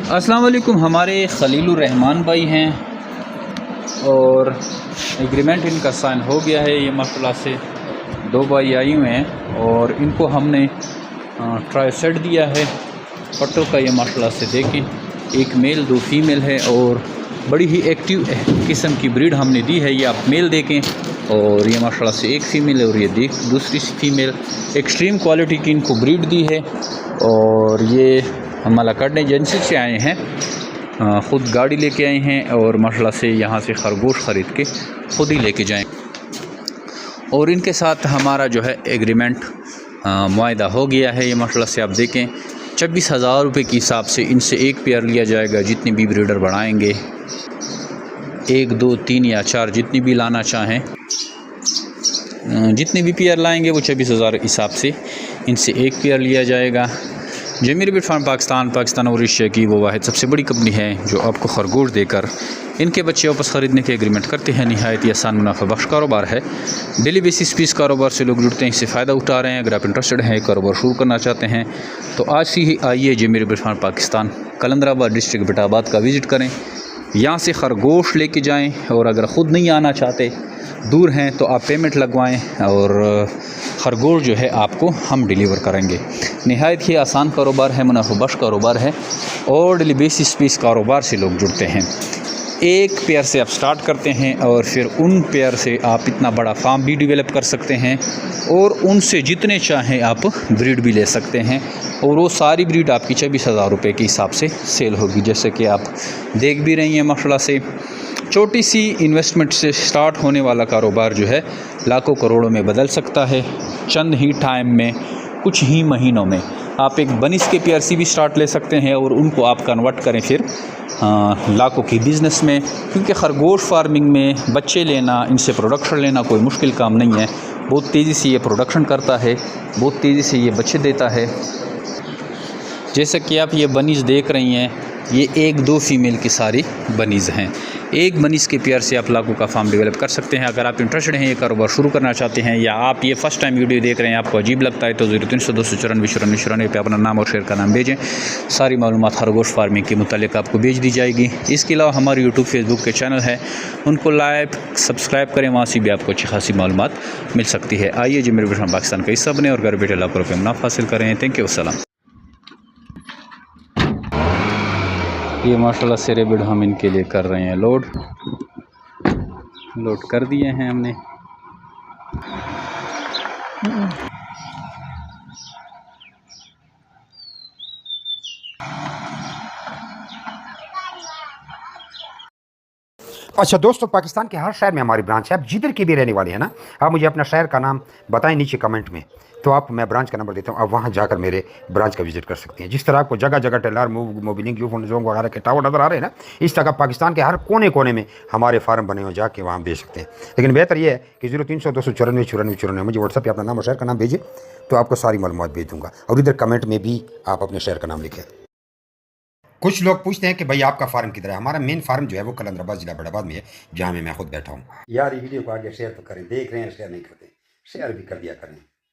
अस्सलाम वालेकुम। हमारे खलीलुर रहमान भाई हैं और एग्रीमेंट इनका साइन हो गया है। ये माशाल्लाह से दो भाई आई हुए हैं और इनको हमने ट्राई सेट दिया है पट्टों का। ये माशाल्लाह से देखें, एक मेल दो फीमेल है और बड़ी ही एक्टिव किस्म की ब्रीड हमने दी है। ये आप मेल देखें और ये माशाल्लाह से एक फ़ीमेल है और ये देख दूसरी फ़ीमेल। एक्सट्रीम क्वालिटी की इनको ब्रीड दी है और ये हम मलाकट एजेंसी से आए हैं, ख़ुद गाड़ी लेके आए हैं और माशाल्लाह से यहाँ से खरगोश ख़रीद के ख़ुद ही लेके जाएँ। और इनके साथ हमारा जो है एग्रीमेंट मुआहदा हो गया है। ये माशाल्लाह से आप देखें 26,000 रुपये के हिसाब से इनसे एक पेयर लिया जाएगा। जितनी भी ब्रीडर बढ़ाएंगे, 1 2 3 या 4 जितनी भी लाना चाहें, जितने भी पेयर लाएंगे वो 26,000 हिसाब से इनसे एक पेयर लिया जाएगा। जमीर बिट फार्म पाकिस्तान और एशिया की वो वाहिद सबसे बड़ी कंपनी है जो आपको खरगोश देकर इनके बच्चे वापस ख़रीदने के एग्रीमेंट करते हैं। नहायत ही आसान मुनाफा बख्श कारोबार है। डेली बेसिस पे इस कारोबार से लोग जुड़ते हैं, इससे फ़ायदा उठा रहे हैं। अगर आप इंटरेस्टेड हैं, कारोबार शुरू करना चाहते हैं तो आज से ही आइए जमीर बिट फार्म पाकिस्तान, कलंदराबाद डिस्ट्रिक्ट बिटाबाद का विज़िट करें। यहाँ से खरगोश लेके जाएँ और अगर ख़ुद नहीं आना चाहते, दूर हैं, तो आप पेमेंट लगवाएं और खरगोश जो है आपको हम डिलीवर करेंगे। नहायत ही आसान कारोबार है, मुनाफा बख्श कारोबार है और डेली बेसिस पे इस कारोबार से लोग जुड़ते हैं। एक पेयर से आप स्टार्ट करते हैं और फिर उन पेयर से आप इतना बड़ा फार्म भी डेवलप कर सकते हैं और उनसे जितने चाहें आप ब्रीड भी ले सकते हैं और वो सारी ब्रीड आपकी 26,000 रुपये के हिसाब से सेल होगी। जैसे कि आप देख भी रही हैं माशाल्लाह से छोटी सी इन्वेस्टमेंट से स्टार्ट होने वाला कारोबार जो है लाखों करोड़ों में बदल सकता है। चंद ही टाइम में, कुछ ही महीनों में आप एक बनिस के PRC भी स्टार्ट ले सकते हैं और उनको आप कन्वर्ट करें फिर लाखों की बिज़नेस में। क्योंकि खरगोश फार्मिंग में बच्चे लेना, इनसे प्रोडक्शन लेना कोई मुश्किल काम नहीं है। बहुत तेज़ी से ये प्रोडक्शन करता है, बहुत तेज़ी से ये बच्चे देता है। जैसे कि आप ये बनीज़ देख रही हैं, ये 1 2 फीमेल की सारी बनीज़ हैं। एक बनीज़ के पेयर से आप लाखों का फार्म डेवलप कर सकते हैं। अगर आप इंटरेस्टेड हैं, ये कारोबार शुरू करना चाहते हैं या आप ये फ़र्स्ट टाइम वीडियो देख रहे हैं, आपको अजीब लगता है, तो 0300 294 94 पे अपना नाम और शेयर का नाम भेजें। सारी मालूमात खरगोश फार्मिंग के मुतालिक आपको भेज दी जाएगी। इसके अलावा हमारे यूट्यूब फेसबुक के चैनल है, उनको लाइक सब्सक्राइब करें, वहाँ से भी आपको अच्छी खासी मालूमात मिल सकती है। आइए जमीर बिट फार्म पाकिस्तान का हिस्सा बने और घर बैठे लाखों रुपये मुनाफा हासिल करें। थैंक यू, अस्सलाम। ये माशाल्लाह से रेबिड हम इनके लिए कर रहे हैं लोड कर दिए हैं हमने। अच्छा दोस्तों, पाकिस्तान के हर शहर में हमारी ब्रांच है। आप जिधर के भी रहने वाले हैं ना, आप मुझे अपना शहर का नाम बताएं नीचे कमेंट में, तो आप मैं ब्रांच का नंबर देता हूं, आप वहां जाकर मेरे ब्रांच का विजिट कर सकते हैं। जिस तरह आपको जगह जगह टेलर मोबिलिंग जोन वगैरह के टावर नज़र आ रहे हैं ना, इस तरह पाकिस्तान के हर कोने कोने में हमारे फार्म बने हुए, जाके वहाँ बेच सकते हैं। लेकिन बेहतर यह है कि 0300 294 94 मुझे व्हाट्सएप पर अपना नाम और शहर का नाम भेजें, तो आपको सारी मालूमात भेज दूँगा। और इधर कमेंट में भी आप अपने शहर का नाम लिखें। कुछ लोग पूछते हैं कि भाई आपका फार्म किधर है। हमारा मेन फार्म जो है वो कलंदराबाद जिला बिटाबाद में है, जहाँ मैं खुद बैठा हूँ। यार ये वीडियो को आगे शेयर तो करें, देख रहे हैं शेयर नहीं करते, शेयर भी कर दिया करें।